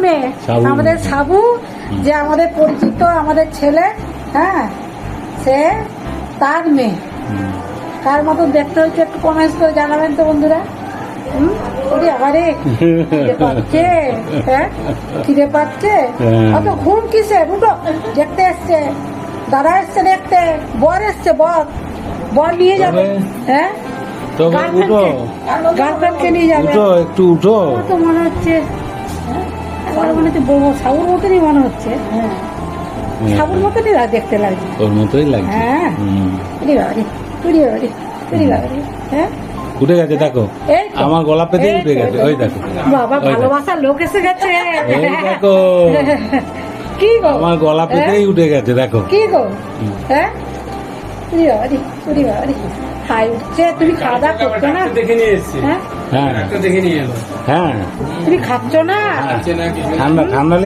মেয়ে, আমাদের সাবু, যে আমাদের পরিচিত আমাদের ছেলে, হ্যাঁ, সে তার মেয়ে। কার মতো দেখতে হচ্ছে একটু কমেন্টস করে জানাবেন তো বন্ধুরা। ওরে আবারে খিদে পাচ্ছে, হ্যাঁ খিদে পাচ্ছে, অত ঘুম কিসে? উঠো, দেখতে এসছে, দাদা এসছে দেখতে, বর এসছে, বর নিয়ে যাবে, হ্যাঁ গার্লফ্রেন্ডকে নিয়ে যাবে। একটু উঠো, তো মনে হচ্ছে মনে হচ্ছে সাবুর মতনই মনে হচ্ছে, হ্যাঁ সাবুর মতনই দেখতে লাগছে, ওর মতোই লাগছে। হ্যাঁ হ্যাঁ উঠে গেছে, দেখো আমার গলা পেতে উঠে গেছে, ওই দেখো বাবা ভালোবাসার লোক এসে গেছে, এই দেখো কি গো আমার গলা পেতেই উঠে গেছে, দেখো কি গো, হ্যাঁ হাই উঠছে। তুমি খাওয়া দাওয়া করছো না? দেখে নিয়ে এসছি, হ্যাঁ দেখে নিয়ে এলো। হ্যাঁ তুমি খাচ্ছ না? ঠান্ডা ঠান্ডা